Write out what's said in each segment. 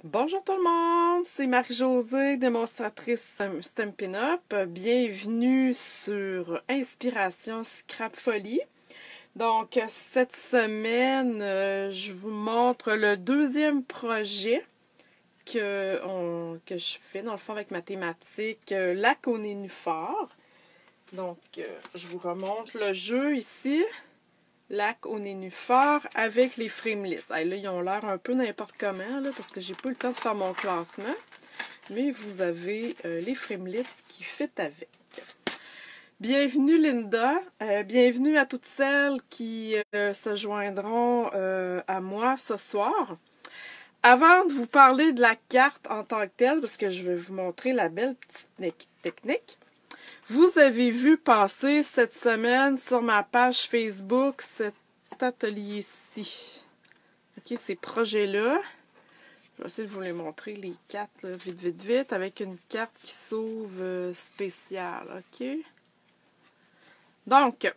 Bonjour tout le monde, c'est Marie-Josée, démonstratrice Stampin' Up. Bienvenue sur Inspiration Scrap Folie. Donc, cette semaine, je vous montre le deuxième projet que je fais, dans le fond, avec ma thématique lac au nénuphar. Donc, je vous remonte le jeu ici. Lac au nénuphar avec les framelits. Là, ils ont l'air un peu n'importe comment, là, parce que j'ai pas eu le temps de faire mon classement. Mais vous avez les framelits qui fit avec. Bienvenue Linda. Bienvenue à toutes celles qui se joindront à moi ce soir. Avant de vous parler de la carte en tant que telle, parce que je vais vous montrer la belle petite technique, vous avez vu passer cette semaine sur ma page Facebook cet atelier-ci. OK, ces projets-là. Je vais essayer de vous les montrer, les quatre, là, vite, avec une carte qui s'ouvre spéciale. OK? Donc,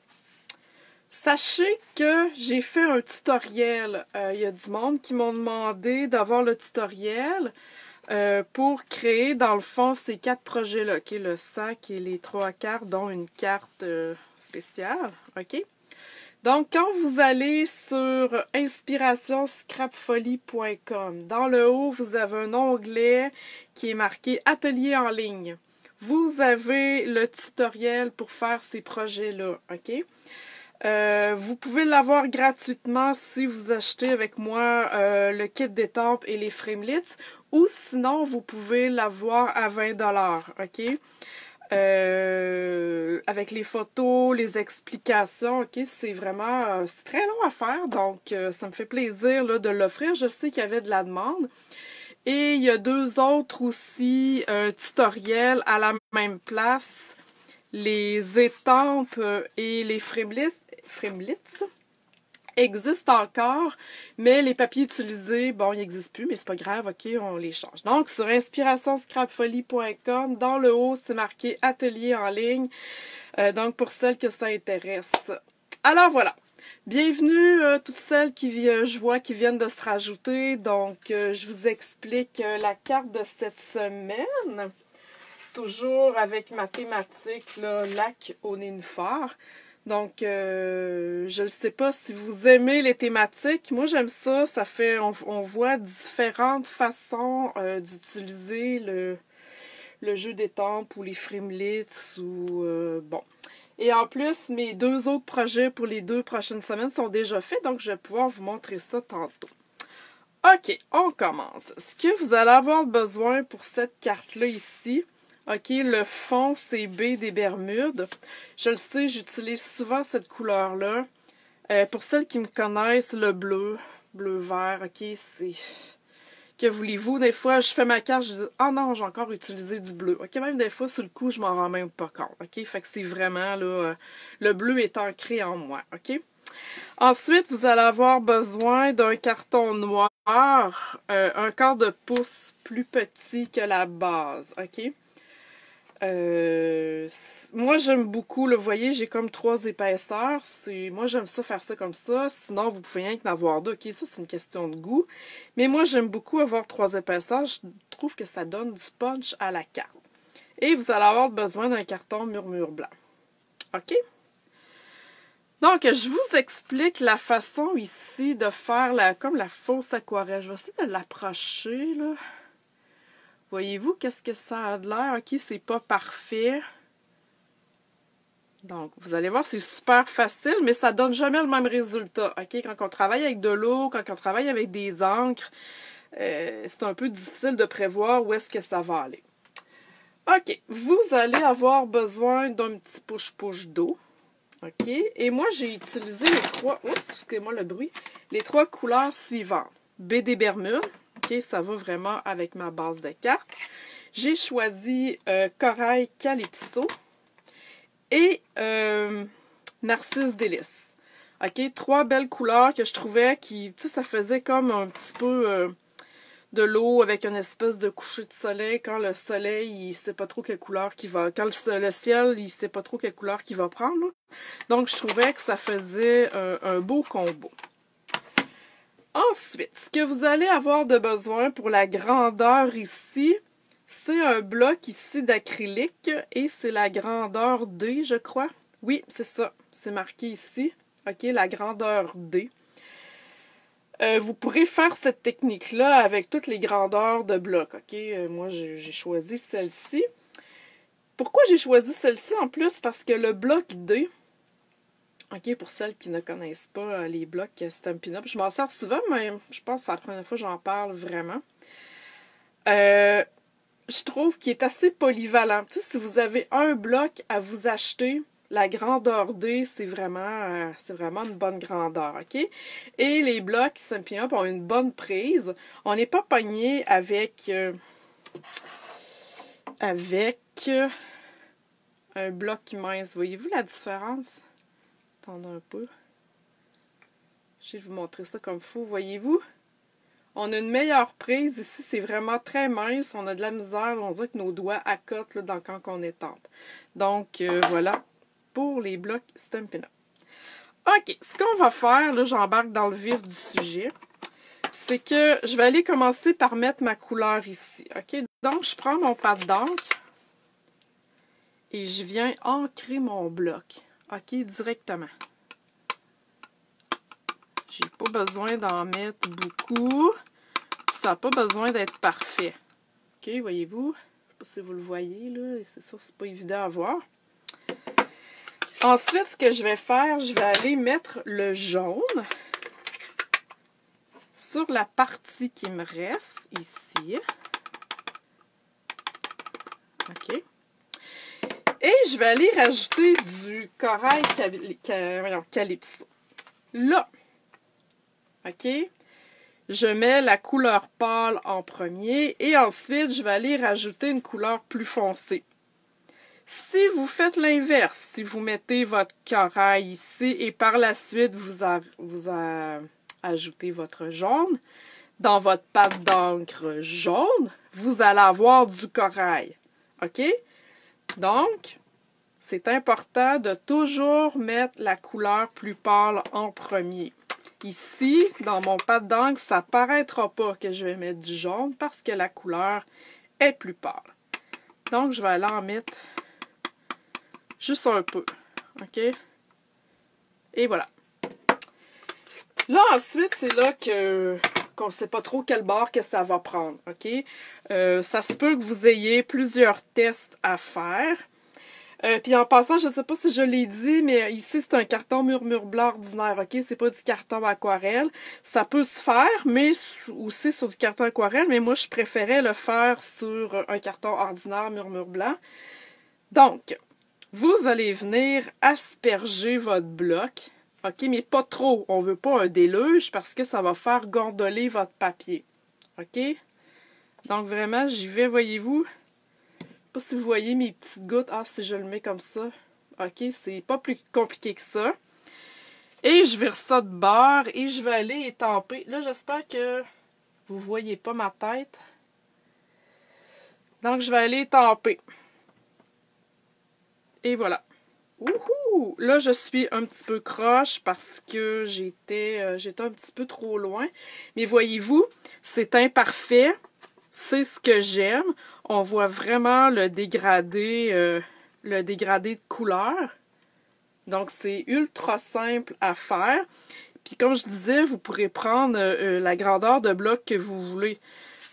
sachez que j'ai fait un tutoriel. Il y a du monde qui m'ont demandé d'avoir le tutoriel. Pour créer, dans le fond, ces quatre projets-là, OK? Le sac et les trois cartes, dont une carte spéciale, OK? Donc, quand vous allez sur inspirationscrapfolie.com, dans le haut, vous avez un onglet qui est marqué « Atelier en ligne ». Vous avez le tutoriel pour faire ces projets-là, OK? Vous pouvez l'avoir gratuitement si vous achetez avec moi le kit d'étampes et les framelits, ou sinon vous pouvez l'avoir à 20$, OK? Avec les photos, les explications, OK? C'est vraiment c'est très long à faire, donc ça me fait plaisir là, de l'offrir. Je sais qu'il y avait de la demande. Et il y a deux autres aussi tutoriels à la même place. Les étampes et les framelits existent encore, mais les papiers utilisés, bon, ils n'existent plus, mais c'est pas grave, OK, on les change. Donc, sur inspirationscrapfolie.com, dans le haut, c'est marqué « Atelier en ligne », donc pour celles que ça intéresse. Alors, voilà. Bienvenue toutes celles je vois qui viennent de se rajouter. Donc, je vous explique la carte de cette semaine. Toujours avec ma thématique, là, lac au nénuphar. Donc, je ne sais pas si vous aimez les thématiques. Moi, j'aime ça. Ça fait, on voit différentes façons d'utiliser le jeu d'étampes ou les framelits ou bon. Et en plus, mes deux autres projets pour les 2 prochaines semaines sont déjà faits, donc je vais pouvoir vous montrer ça tantôt. OK, on commence. Ce que vous allez avoir besoin pour cette carte-là ici, OK, le fond CB des Bermudes. Je le sais, j'utilise souvent cette couleur-là. Pour celles qui me connaissent, le bleu-vert, OK, c'est... Que voulez-vous? Des fois, je fais ma carte, je dis « Ah non, j'ai encore utilisé du bleu. » OK, même des fois, sur le coup, je m'en rends même pas compte. OK, fait que c'est vraiment, là, le bleu est ancré en moi. OK? Ensuite, vous allez avoir besoin d'un carton noir, un quart de pouce plus petit que la base. OK? Moi, j'aime beaucoup, là, vous voyez, j'ai comme 3 épaisseurs. Moi, j'aime ça faire ça comme ça. Sinon, vous pouvez rien qu'en avoir 2. OK, ça, c'est une question de goût. Mais moi, j'aime beaucoup avoir 3 épaisseurs. Je trouve que ça donne du punch à la carte. Et vous allez avoir besoin d'un carton murmure blanc. OK? Donc, je vous explique la façon ici de faire comme la fausse aquarelle. Je vais essayer de l'approcher, là. Voyez-vous, qu'est-ce que ça a de l'air? OK, c'est pas parfait. Donc, vous allez voir, c'est super facile, mais ça donne jamais le même résultat. OK, quand on travaille avec de l'eau, quand on travaille avec des encres, c'est un peu difficile de prévoir où est-ce que ça va aller. OK, vous allez avoir besoin d'un petit push-push d'eau. OK, et moi, j'ai utilisé les 3... Oups, excusez-moi le bruit. Les 3 couleurs suivantes. B des Bermudes. OK, ça va vraiment avec ma base de cartes. J'ai choisi Corail Calypso et Narcisse Délice. OK, 3 belles couleurs que je trouvais qui, tu sais, ça faisait comme un petit peu de l'eau avec une espèce de coucher de soleil. Quand le soleil, il sait pas trop quelle couleur qu'il va... Quand le ciel, il sait pas trop quelle couleur qu'il va prendre. Là. Donc, je trouvais que ça faisait un beau combo. Ensuite, ce que vous allez avoir de besoin pour la grandeur ici, c'est un bloc ici d'acrylique et c'est la grandeur D, je crois. Oui, c'est ça. C'est marqué ici. OK, la grandeur D. Vous pourrez faire cette technique-là avec toutes les grandeurs de blocs. OK, moi, j'ai choisi celle-ci. Pourquoi j'ai choisi celle-ci en plus? Parce que le bloc D, OK, pour celles qui ne connaissent pas les blocs Stampin' Up, je m'en sers souvent, mais je pense que c'est la première fois que j'en parle vraiment. Je trouve qu'il est assez polyvalent. Tu sais, si vous avez un bloc à vous acheter, la grandeur D, c'est vraiment une bonne grandeur, OK? Et les blocs Stampin' Up ont une bonne prise. On n'est pas pogné avec un bloc mince. Voyez-vous la différence? Attendez un peu. Je vais vous montrer ça comme il faut. Voyez-vous? On a une meilleure prise. Ici, c'est vraiment très mince. On a de la misère. On dirait que nos doigts accotent là, quand on étampe. Donc, voilà pour les blocs Stampin' Up. OK, ce qu'on va faire, là, j'embarque dans le vif du sujet, c'est que je vais aller commencer par mettre ma couleur ici. OK? Donc, je prends mon pad d'encre et je viens ancrer mon bloc. OK? Directement. J'ai pas besoin d'en mettre beaucoup. Ça n'a pas besoin d'être parfait. OK, voyez-vous? Je ne sais pas si vous le voyez, là. C'est sûr, c'est pas évident à voir. Ensuite, ce que je vais faire, je vais aller mettre le jaune sur la partie qui me reste ici. OK. Et je vais aller rajouter du corail calypso. Là, OK, je mets la couleur pâle en premier et ensuite, je vais aller rajouter une couleur plus foncée. Si vous faites l'inverse, si vous mettez votre corail ici et par la suite, vous ajoutez votre jaune, dans votre pâte d'encre jaune, vous allez avoir du corail. OK? Donc, c'est important de toujours mettre la couleur plus pâle en premier. Ici, dans mon pâte d'encre, ça ne paraîtra pas que je vais mettre du jaune parce que la couleur est plus pâle. Donc, je vais aller en mettre juste un peu. OK? Et voilà. Là, ensuite, c'est là qu'on ne sait pas trop quel bord que ça va prendre. OK? Ça se peut que vous ayez plusieurs tests à faire. Puis en passant, je ne sais pas si je l'ai dit, mais ici, c'est un carton murmure blanc ordinaire, OK? C'est pas du carton aquarelle. Ça peut se faire, mais aussi sur du carton aquarelle, mais moi, je préférais le faire sur un carton ordinaire murmure blanc. Donc, vous allez venir asperger votre bloc, OK? Mais pas trop. On ne veut pas un déluge parce que ça va faire gondoler votre papier, OK? Donc, vraiment, j'y vais, voyez-vous? Je sais pas si vous voyez mes petites gouttes. Ah, si je le mets comme ça. OK, c'est pas plus compliqué que ça. Et je vire ça de bord et je vais aller étamper. Là, j'espère que vous voyez pas ma tête. Donc, je vais aller étamper. Et voilà. Ouhou! Là, je suis un petit peu croche parce que j'étais un petit peu trop loin. Mais voyez-vous, c'est imparfait. C'est ce que j'aime. On voit vraiment le dégradé de couleur. Donc, c'est ultra simple à faire. Puis, comme je disais, vous pourrez prendre la grandeur de bloc que vous voulez.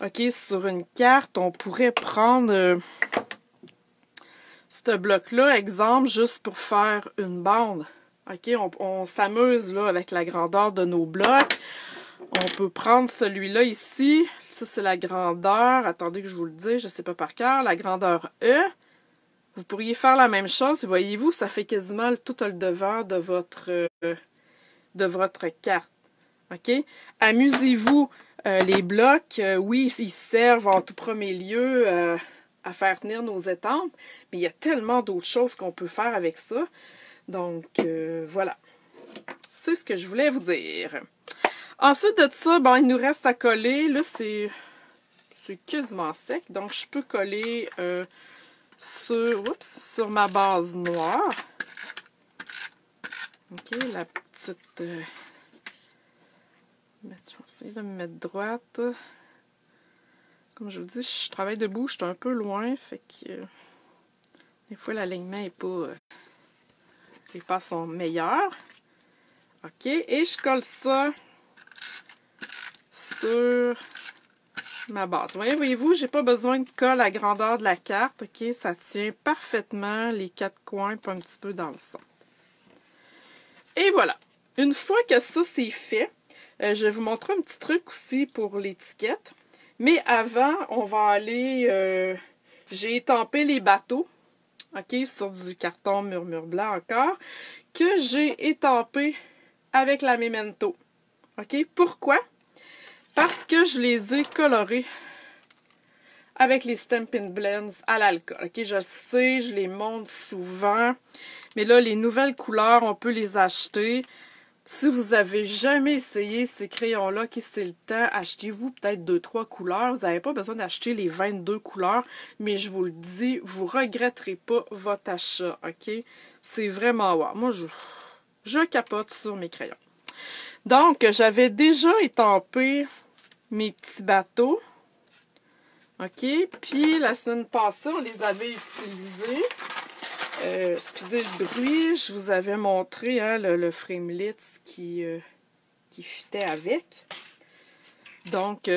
OK, sur une carte, on pourrait prendre ce bloc-là, exemple, juste pour faire une bande. OK, on s'amuse là avec la grandeur de nos blocs. On peut prendre celui-là ici. Ça, c'est la grandeur. Attendez que je vous le dise, je ne sais pas par cœur. La grandeur E. Vous pourriez faire la même chose. Voyez-vous, ça fait quasiment tout le devant de votre carte. OK? Amusez-vous. Les blocs, oui, ils servent en tout premier lieu à faire tenir nos étampes. Mais il y a tellement d'autres choses qu'on peut faire avec ça. Donc, voilà. C'est ce que je voulais vous dire. Ensuite de ça, ben, il nous reste à coller. Là, c'est quasiment sec. Donc, je peux coller sur ma base noire. OK, la petite Je vais essayer de me mettre droite. Comme je vous dis, je travaille debout, je suis un peu loin, fait que des fois l'alignement n'est pas... les pas sont meilleurs. OK, et je colle ça sur ma base. Voyez-vous, j'ai pas besoin de colle à grandeur de la carte. OK, ça tient parfaitement les quatre coins, pas un petit peu dans le centre. Et voilà. Une fois que ça c'est fait, je vais vous montrer un petit truc aussi pour l'étiquette. Mais avant, on va aller... j'ai étampé les bateaux, OK, sur du carton murmure blanc encore, que j'ai étampé avec la Memento. OK, pourquoi? Parce que je les ai colorés avec les Stampin' Blends à l'alcool. OK, je le sais, je les montre souvent. Mais là, les nouvelles couleurs, on peut les acheter. Si vous avez jamais essayé ces crayons-là, que c'est le temps, achetez-vous peut-être 2-3 couleurs. Vous n'avez pas besoin d'acheter les 22 couleurs, mais je vous le dis, vous ne regretterez pas votre achat, OK? C'est vraiment wow. Moi, je capote sur mes crayons. Donc, j'avais déjà étampé mes petits bateaux, OK? Puis, la semaine passée, on les avait utilisés. Excusez le bruit, je vous avais montré hein, le framelit qui fitait avec. Donc,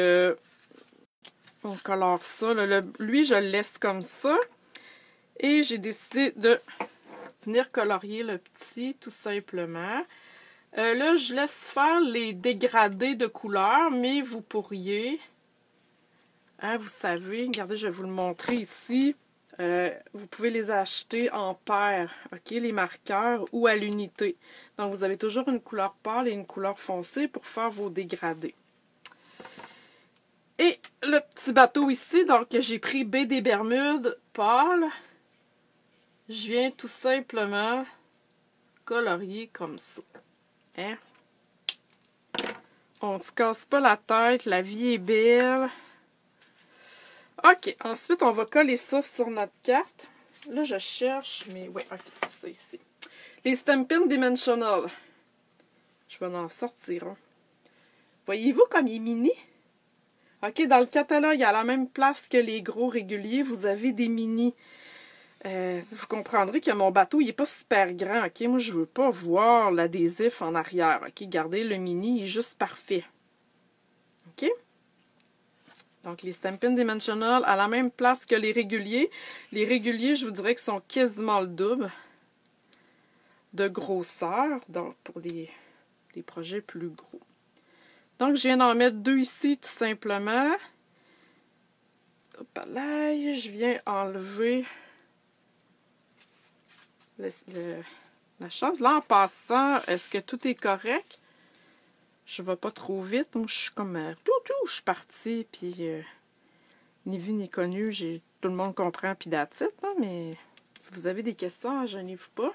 on colore ça. Lui, je le laisse comme ça. Et j'ai décidé de venir colorier le petit, tout simplement. Là, je laisse faire les dégradés de couleurs, mais vous pourriez, hein, vous savez, regardez, je vais vous le montrer ici. Vous pouvez les acheter en paire, OK, les marqueurs, ou à l'unité. Donc, vous avez toujours une couleur pâle et une couleur foncée pour faire vos dégradés. Et le petit bateau ici, donc j'ai pris baie des Bermudes pâle. Je viens tout simplement colorier comme ça. Hein? On ne se casse pas la tête, la vie est belle. OK, ensuite, on va coller ça sur notre carte. Là, je cherche, mais oui, OK, c'est ça ici. Les Stampin' Dimensional. Je vais en sortir un. Voyez-vous comme il est mini? OK, dans le catalogue, à la même place que les gros réguliers, vous avez des mini. Vous comprendrez que mon bateau, il n'est pas super grand, OK? Moi, je ne veux pas voir l'adhésif en arrière, OK? Regardez, le mini, il est juste parfait. OK? Donc, les Stampin' Dimensional à la même place que les réguliers. Les réguliers, je vous dirais qu'ils sont quasiment le double de grosseur, donc pour les projets plus gros. Donc, je viens d'en mettre 2 ici, tout simplement. Hop là, je viens enlever la chose. Là, en passant, est-ce que tout est correct? Je ne vais pas trop vite. Moi, je suis comme... je suis partie, puis ni vu ni connu, tout le monde comprend, puis that's it, hein, mais si vous avez des questions, gênez-vous pas.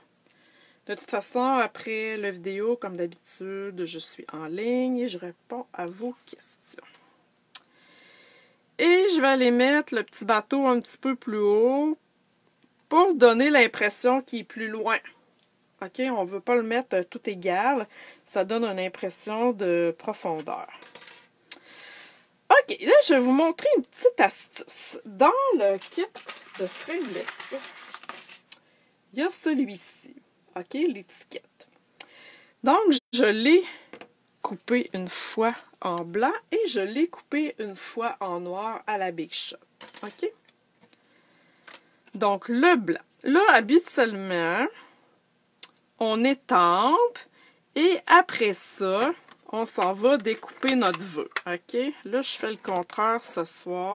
De toute façon, après la vidéo, comme d'habitude, je suis en ligne et je réponds à vos questions. Et je vais aller mettre le petit bateau un petit peu plus haut pour donner l'impression qu'il est plus loin. OK, on ne veut pas le mettre tout égal. Ça donne une impression de profondeur. OK, là, je vais vous montrer une petite astuce. Dans le kit de framelits, il y a celui-ci. OK, l'étiquette. Donc, je l'ai coupé une fois en blanc et je l'ai coupé une fois en noir à la Big Shot. OK? Donc, le blanc. Là, habituellement, on étampe et après ça, on s'en va découper notre vœu. OK? Là, je fais le contraire ce soir.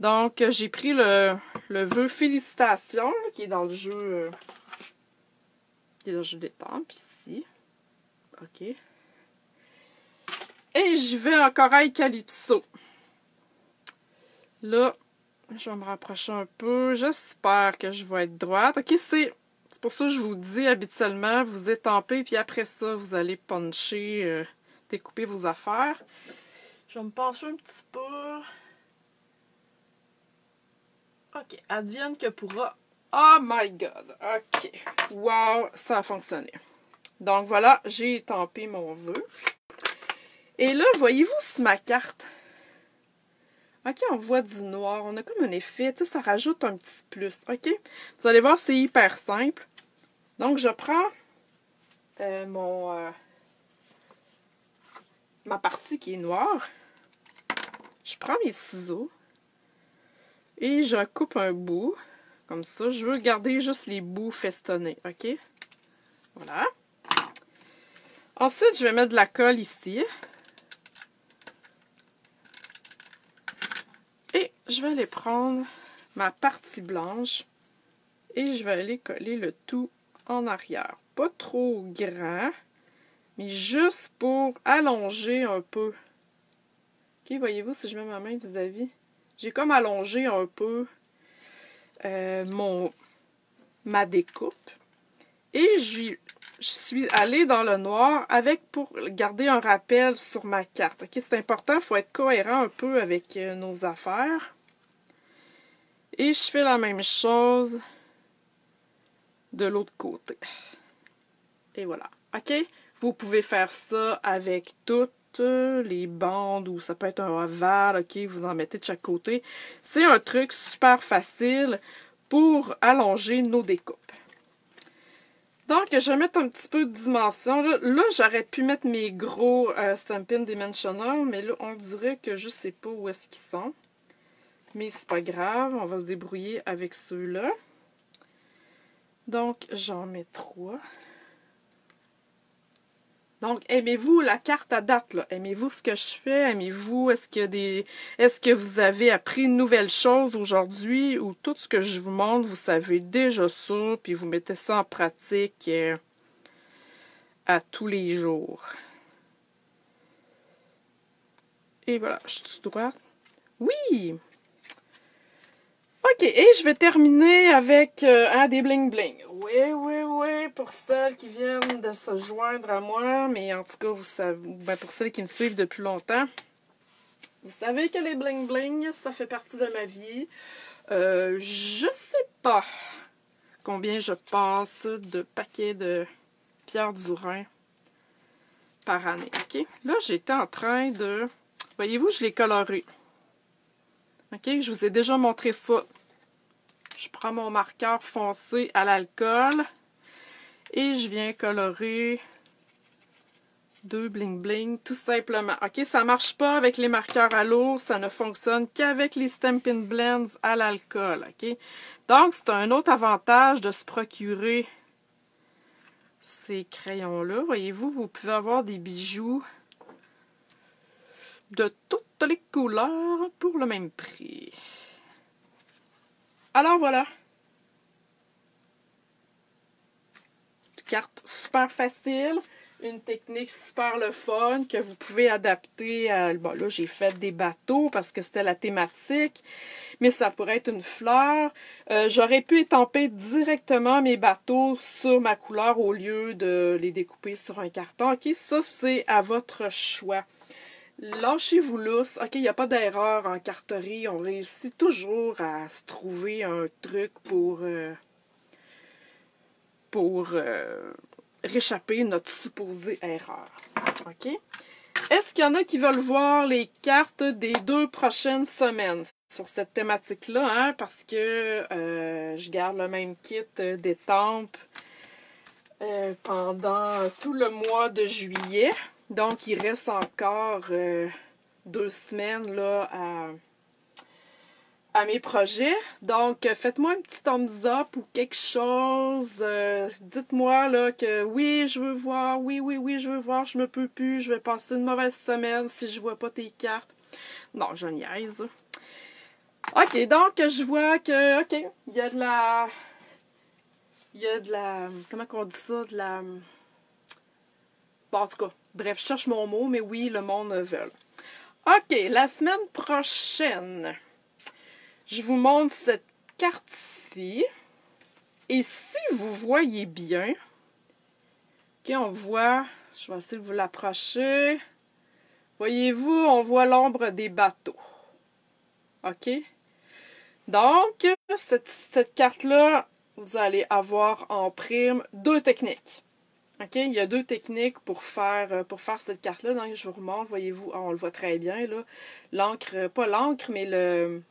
Donc, j'ai pris le vœu Félicitations, là, qui est dans le jeu... d'étampe ici. OK. Et je vais en corail calypso. Là, je vais me rapprocher un peu. J'espère que je vais être droite. OK, c'est pour ça que je vous dis, habituellement, vous étampez, puis après ça, vous allez puncher, découper vos affaires. Je vais me pencher un petit peu. OK, advienne que pourra. Oh my God! OK. Wow, ça a fonctionné. Donc voilà, j'ai étampé mon vœu. Et là, voyez-vous sur ma carte? OK, on voit du noir. On a comme un effet. Tu sais, ça rajoute un petit plus. OK? Vous allez voir, c'est hyper simple. Donc, je prends ma partie qui est noire. Je prends mes ciseaux. Et je coupe un bout. Comme ça. Je veux garder juste les bouts festonnés. OK? Voilà. Ensuite, je vais mettre de la colle ici. Et je vais aller prendre ma partie blanche et je vais aller coller le tout en arrière. Pas trop grand, mais juste pour allonger un peu. OK, voyez-vous, si je mets ma main vis-à-vis, j'ai comme allongé un peu ma découpe. Et je suis allée dans le noir pour garder un rappel sur ma carte. OK, c'est important, il faut être cohérent un peu avec nos affaires. Et je fais la même chose de l'autre côté. Et voilà. OK? Vous pouvez faire ça avec toutes les bandes ou ça peut être un ovale. OK? Vous en mettez de chaque côté. C'est un truc super facile pour allonger nos découpes. Donc, je vais mettre un petit peu de dimension. Là j'aurais pu mettre mes gros Stampin' Dimensional, mais là, on dirait que je sais pas où est-ce qu'ils sont. Mais c'est pas grave, on va se débrouiller avec ceux-là. Donc, j'en mets 3. Donc, aimez-vous la carte à date, là? Aimez-vous ce que je fais? Aimez-vous, est-ce que vous avez appris une nouvelle chose aujourd'hui? Ou tout ce que je vous montre, vous savez déjà ça, puis vous mettez ça en pratique à tous les jours. Et voilà, je suis droite. Oui! OK, et je vais terminer avec des bling-bling. Oui, pour celles qui viennent de se joindre à moi, mais en tout cas, vous savez, ben pour celles qui me suivent depuis longtemps, vous savez que les bling-bling, ça fait partie de ma vie. Je sais pas combien je passe de paquets de Pierre Durin par année. OK, là, j'étais en train de... Voyez-vous, je l'ai coloré. OK, je vous ai déjà montré ça. Je prends mon marqueur foncé à l'alcool et je viens colorer 2 bling bling tout simplement. OK, ça marche pas avec les marqueurs à l'eau, ça ne fonctionne qu'avec les Stampin' Blends à l'alcool. OK, donc c'est un autre avantage de se procurer ces crayons-là. Voyez-vous, vous pouvez avoir des bijoux de toutes les couleurs pour le même prix. Alors voilà. Carte super facile. Une technique super le fun que vous pouvez adapter à... Bon, là, j'ai fait des bateaux parce que c'était la thématique. Mais ça pourrait être une fleur. J'aurais pu étamper directement mes bateaux sur ma couleur au lieu de les découper sur un carton. OK, ça, c'est à votre choix. Lâchez-vous lousse. OK, il n'y a pas d'erreur en carterie. On réussit toujours à se trouver un truc pour réchapper notre supposée erreur. OK? Est-ce qu'il y en a qui veulent voir les cartes des 2 prochaines semaines sur cette thématique-là? Hein? Parce que je garde le même kit d'étampes pendant tout le mois de juillet. Donc, il reste encore 2 semaines là, à mes projets. Donc, faites-moi un petit thumbs up ou quelque chose. Dites-moi là que oui, je veux voir. Oui, je veux voir. Je me peux plus. Je vais passer une mauvaise semaine si je vois pas tes cartes. Non, je niaise. OK, donc, je vois que, OK, il y a de la... Comment on dit ça? De la... Bon, en tout cas, bref, je cherche mon mot, mais oui, le monde veut. OK, la semaine prochaine, je vous montre cette carte-ci. Et si vous voyez bien, OK, on voit, je vais essayer de vous l'approcher. Voyez-vous, on voit l'ombre des bateaux. OK? Donc, cette carte-là, vous allez avoir en prime 2 techniques. OK? Il y a deux techniques pour faire cette carte-là. Donc, je vous remontre, voyez-vous, on le voit très bien, là. L'encre, pas l'encre, mais le...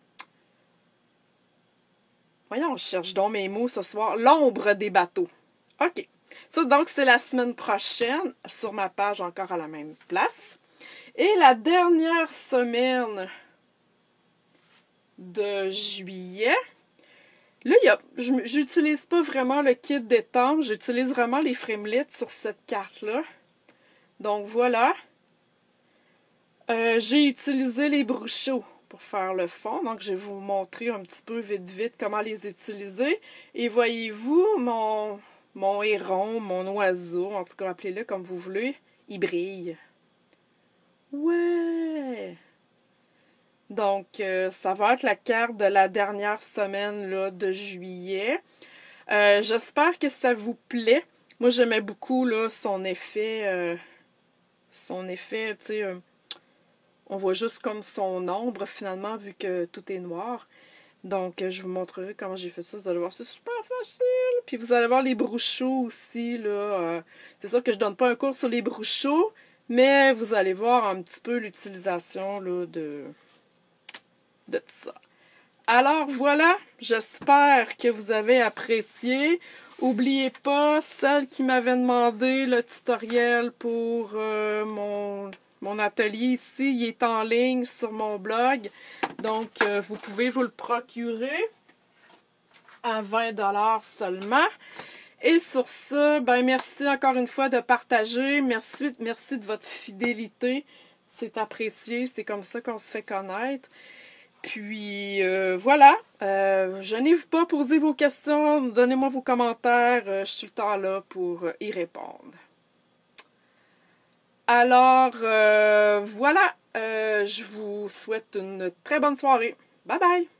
Voyons, je cherche donc mes mots ce soir. L'ombre des bateaux. OK. Ça, donc, c'est la semaine prochaine, sur ma page, encore à la même place. Et la dernière semaine de juillet, là, j'utilise pas vraiment le kit d'étampe, j'utilise vraiment les framelits sur cette carte-là. Donc, voilà. J'ai utilisé les bruchos pour faire le fond. Donc, je vais vous montrer un petit peu vite comment les utiliser. Et voyez-vous, mon héron, mon oiseau, en tout cas, appelez-le comme vous voulez, il brille. Ouais! Donc, ça va être la carte de la dernière semaine là, de juillet. J'espère que ça vous plaît. Moi, j'aimais beaucoup là, son effet, tu sais, on voit juste comme son ombre finalement, vu que tout est noir. Donc, je vous montrerai comment j'ai fait ça. Vous allez voir, c'est super facile. Puis, vous allez voir les bruchots aussi, là. C'est sûr que je donne pas un cours sur les bruchots, mais vous allez voir un petit peu l'utilisation, là, de tout ça. Alors voilà, j'espère que vous avez apprécié. N'oubliez pas, celle qui m'avait demandé le tutoriel pour mon atelier ici, il est en ligne sur mon blog. Donc, vous pouvez vous le procurer à 20$ seulement. Et sur ce, ben merci encore une fois de partager. Merci de votre fidélité. C'est apprécié, c'est comme ça qu'on se fait connaître. Puis voilà, gênez-vous pas, posez vos questions, donnez-moi vos commentaires, je suis tout le temps là pour y répondre. Alors voilà, je vous souhaite une très bonne soirée. Bye bye!